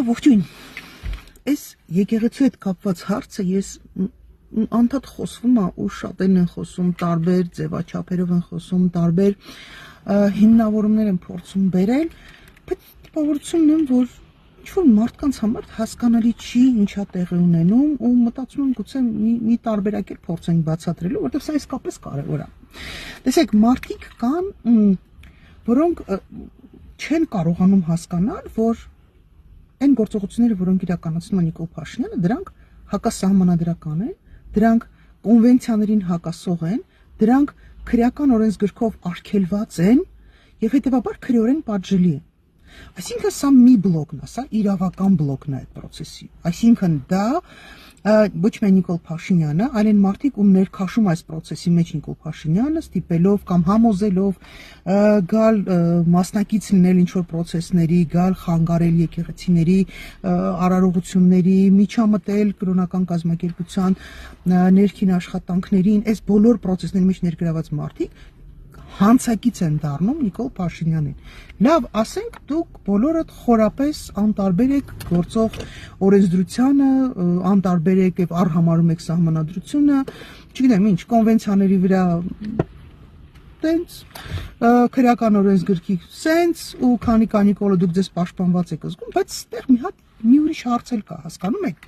ողջույն, այս եկեղեցու հետ կապված հարցը ես անդադ խոսվում է ու շատերն են խոսում, տարբեր ձևաչափերով են խոսում, տարբեր հիմնավորումներ են փորձում բերել, բայց տպավորությունն եմ, որ ինչ-որ մարդկանց համար հասկանալի չի ինչա տեղի ունենում ու մտածում եմ գուցե մի տարբերակ էլ փորձենք բացատրելու, որտեղ սա իսկապես կարևոր է։ Տեսեք, մարդիկ կան, որոնք չեն կարողանում հասկանալ, որ այն գործողությունները, որոնք իրականացնում է Նիկոլ Փաշինյանը, դրանք հակասահմանադրական են, դրանք կոնվենցիաներին հակասող են, դրանք քրեական օրենսգրքով արգելված են եւ հետեւաբար քրեորեն պատժելի են։ Այսինքն սա մի բլոկն է, սա իրավական բլոկն է այդ process-ի։ Այսինքն դա ոչ միայն Նիկոլ Փաշինյանը, այլ այն մարդիկ, ում ներքաշում այս process-ի մեջ Նիկոլ Փաշինյանը, ստիպելով կամ համոզելով գալ մասնակից լինել ինչ-որ process-ների, գալ խանգարել եկեղեցիների արարողությունների, միջամտել կրոնական կազմակերպության ներքին աշխատանքներին, այս բոլոր process-ների մեջ ներգրաված մարդիկ հանցակից են դառնում Նիկոլ Փաշինյանին։ Լավ, ասենք դուք բոլորդ խորապես անտարբեր եք գործող օրենսդրությանը, անտարբեր եք եւ արհամարում եք սահմանադրությունը, չգիտեմ ինչ, կոնվենցիաների վրա տենց, քրեական օրենսգրքի սենց ու քանի կանիկոլը դուք ձեզ պաշտպանված եք զգում, բայց այդտեղ մի ուրիշ հարց էլ կա, հասկանում եք։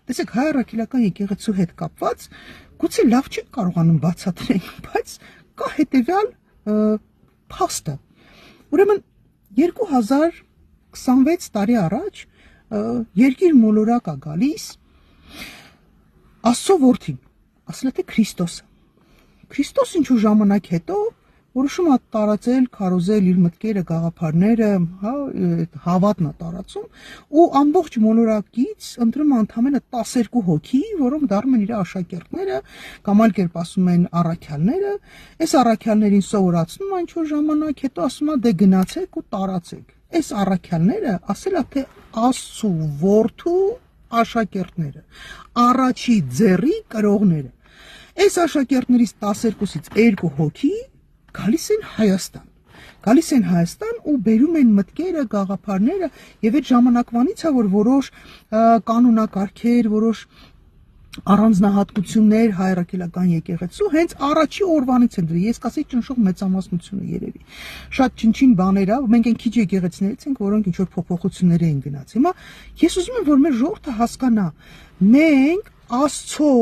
Տեսեք, հայ առաքելական եկեղեցու հետ կապված գուցե լավ չեք կարողանում բացատրել, բայց կա հետևյալ փաստը։ Ուրեմն 2026 տարի առաջ երկիր մոլորակ է գալիս Աստծո որդին, ասել է թե Քրիստոսը։ Քրիստոս ինչ-որ ժամանակ հետո որոշում է տարածել, քարոզել իր մտքերը, գաղափարները, հավատն է տարածում ու ամբողջ մոլորակից ընտրում է ընդամենը 12 հոգի, որոնք դառնում են իր աշակերտները, կամ այլ կերպ ասում են առաքյալները, այս առաքյալներին սովորացնում է ինչ-որ ժամանակ, հետո ասում է դե գնացեք ու տարածեք։ Այս առաքյալները ասել է թե Աստծո որդու աշակերտները, առաջի ձեռի կրողները։ Այս աշակերտներից 12-ից 2 հոգի գալիս են Հայաստան ու բերում են մտքերը, գաղափարները եւ այդ ժամանակվանից է որ որոշ կանոնակարգեր, որոշ առանձնահատկություններ հայ առաքելական եկեղեցու հենց առաջի օրվանից են դրել։ Ես կասեի ճնշող մեծամասնությունը երևի։ Շատ չնչին բաներ է, մենք այն քիչ եկեղեցիներից ենք, որոնք ինչ որ փոփոխություններ են գնաց։ Հիմա ես ուզում եմ որ մեր ժողովուրդը հասկանա, մենք Աստծո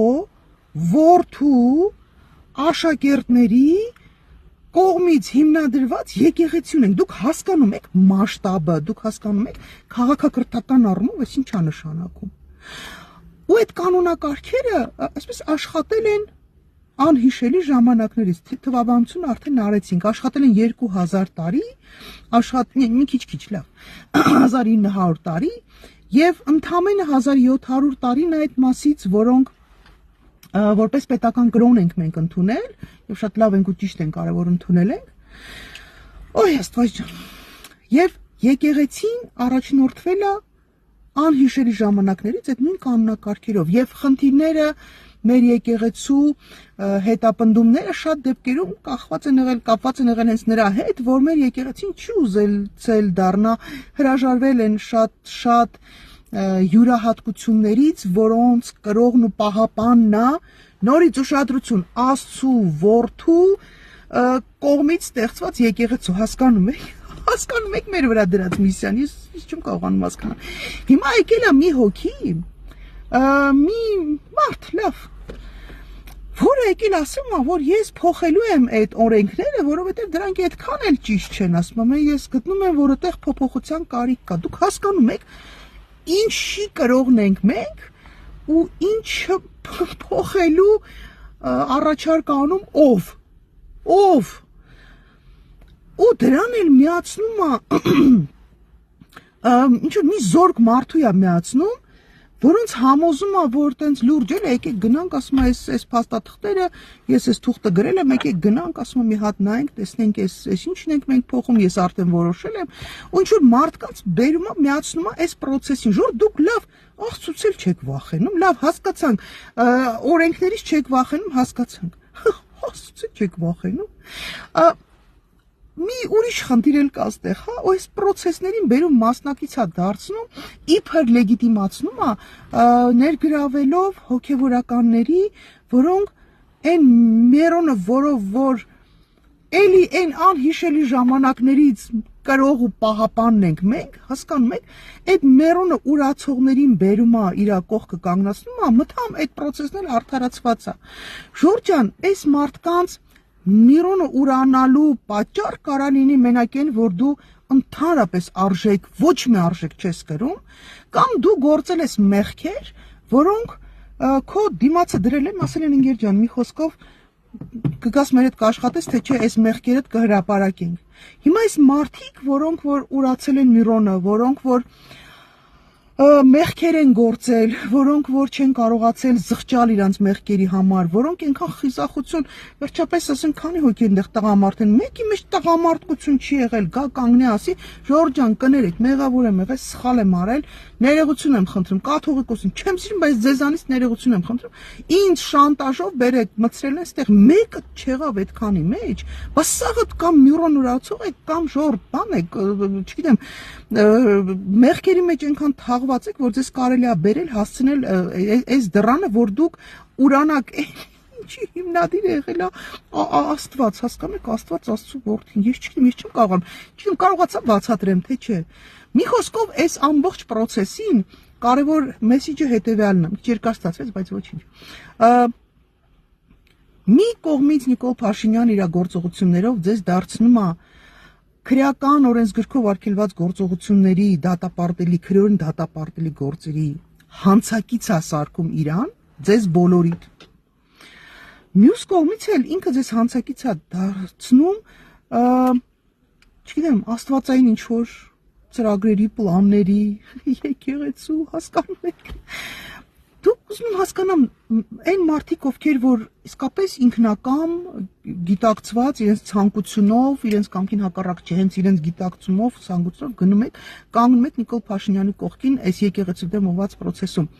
որդու աշակերտների կողմից հիմնադրված եկեղեցին ենք, դուք հասկանում եք մասշտաբը, դուք հասկանում եք քաղաքակրթական առումով այս ինչ է նշանակում։ Ու այդ կանոնակարգերը այսպես աշխատել են անհիշելի ժամանակներից, թվաբանությունը արդեն արեցինք, աշխատել են 2000 տարի, մի քիչ լավ, 1900 տարի եւ ընդամենը 1700 տարին այդ մասից, որոնք որպես պետական կրոն ենք մենք ընդունել եւ շատ լավ ենք ու ճիշտ ենք կարեւոր ընդունել ենք։ Օй Աստված ջան։ Եվ եկեղեցին առաջնորդվել է անհիշելի ժամանակներից այդ նույն կանոնակարգերով եւ խնդիրները մեր եկեղեցու հետապնդումները շատ դեպքերում կապված են եղել հենց նրա հետ, որ մեր եկեղեցին չի ուզել դառնա հրաժարվել են շատ յուրահատկություններից, որոնց կրողն ու պահապանն է նորից ուշադրություն Աստծո որդու կողմից ստեղծված եկեղեցու, հասկանում եք մեր վրա դրած միսիան, ես չեմ կարողանում հասկանալ։ Հիմա եկել է մի հոգի, մի մարդ, լավ, որը եկել ասում է, որ ես փոխելու եմ այդ օրենքները, որովհետև դրանք այդքան էլ ճիշտ չեն, ասում եմ, ես գտնում եմ, որ այդտեղ փոփոխության կարիք կա։ Դուք հասկանում եք ինչի կրողն ենք մենք ու ինչը փոխելու առաջարկ անում ով ու դրան էլ միացնում է ինչ-որ մի զորք մարդու է միացնում, որոնց համոզում է, որ տենց լուրջ էլ եկեք գնանք, ասում է, այս փաստաթղթերը, ես այս թուղթը գրել եմ, եկեք գնանք, ասում է, մի հատ նայենք, տեսնենք, այս ինչն ենք մենք փոխում, ես արդեն որոշել եմ, ու ինչ-որ մարդկանց բերում է, միացնում է այս process-ին, որ դուք լավ Աստծուց էլ չեք վախենում, լավ հասկացանք, օրենքներից չեք վախենում, հասկացանք, Աստծուց չեք վախենում։ մի ուրիշ խնդիր էլ կա այստեղ, հա, այս process-ներին բերում մասնակից է դարձնում, իբր լեգիտիմացնում է ներգրավելով հոգևորականների, որոնք այն մերոնը, որով որ էլի այն անհիշելի ժամանակներից կրող ու պահապանն ենք մենք, հասկանում եք, այդ մերոնը ուրացողներին բերում է իր կողքը կանգնացնում է, մտամ այդ process-ն էլ արդարացված է։ Ժորժ ջան, այս մարդկանց միրոնը ուրանալու պատճառ կարա լինի մենակ այն, որ դու ընդհանրապես արժեք, ոչ մի արժեք չես կրում, կամ դու գործել ես մեղքեր, որոնք քո դիմացը դրել են, ասել են ընկեր ջան, մի խոսքով կգաս մեր հետ կաշխատես, թե չէ այս մեղքերդ կհրապարակենք։ Հիմա այս մարդիկ, որոնք որ ուրացել են Միրոնը, որոնք որ մեղքեր են գործել, որոնք որ չեն կարողացել զղջալ իրանց մեղքերի համար, որոնք այնքան խիզախություն, վերջապես ասեն, քանի հոգի այնտեղ տղամարդ են, մեկի մեջ տղամարդկություն չի եղել, գա կանգնի ասի, Ժորժ ջան, կներեք, մեղավոր եմ եղել, սխալ եմ արել, ներողություն եմ խնդրում, կաթողիկոսին չեմ սիրում, բայց ձեզանից ներողություն եմ խնդրում, ինձ շանտաժով բերեք, մտցրել են այստեղ, մեկը չեղավ այդքանի մեջ, բայց սաղը կամ Միրոն ուրացող է, կամ Ժորժ բան է, չգիտեմ, մեղքերի մեջ այնքան թաղված եք, որ ձեզ կարելի է բերել, հասցնել այս դռանը, որ դուք ուրանաք, ինչի հիմնադիր եղել է Աստված, հասկանում եք, Աստված Աստծո որդին, ես չգիտեմ, ես չեմ կարողացա բացատրեմ, թե չէ։ Մի խոսքով այս ամբողջ process-ին կարևոր մեսիջը հետևյալն է, քիչ երկար ստացվեց, բայց ոչինչ։ Մի կողմից Նիկոլ Փաշինյան իր գործողություններով ձեզ դարձնում է քրեական օրենսգրքով արգելված գործողությունների դատապարտելի, քրեորեն դատապարտելի գործերի հանցակից է սարքում իրան, ձեզ բոլորիդ։ Մյուս կողմից էլ ինքը ձեզ հանցակից է դարձնում, չգիտեմ, աստվածային ինչ-որ ծրագրերի, պլանների, եկեղեցու, հասկանում եք։ Դուք ուզում եմ հասկանամ, այն մարդիկ, ովքեր որ իսկապես ինքնակամ, գիտակցված, իրենց ցանկությունով, իրենց կամքին հակառակ չէ, հենց իրենց գիտակցումով, ցանկությունով գնում եք, կանգնում եք Նիկոլ Փաշինյանի կողքին այս եկեղեցու դեմ ուղղված process-ում։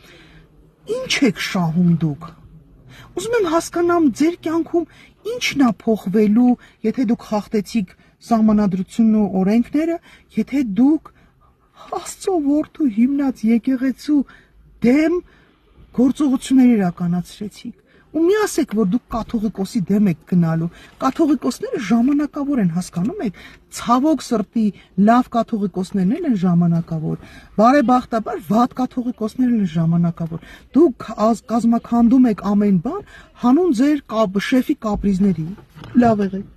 Ինչ եք շահում դուք։ Ուզում եմ հասկանամ ձեր կյանքում ինչն է փոխվելու, եթե դուք խախտեցիք սահմանադրությունն ու օրենքները, եթե դուք Աստծո որդու հիմնած եկեղեցու դեմ գործողություններ իրականացրեցիք։ Ու մի ասեք, որ դուք կաթողիկոսի դեմ եք գնալու։ Կաթողիկոսները ժամանակավոր են, հասկանում եք։ Ցավոք սրտի լավ կաթողիկոսներն են ժամանակավոր։ Բարեբախտաբար վատ կաթողիկոսներն են ժամանակավոր։ Դուք կազմաքանդում եք ամեն բան, հանուն ձեր շեֆի կապրիզների։ Լավ եղեք։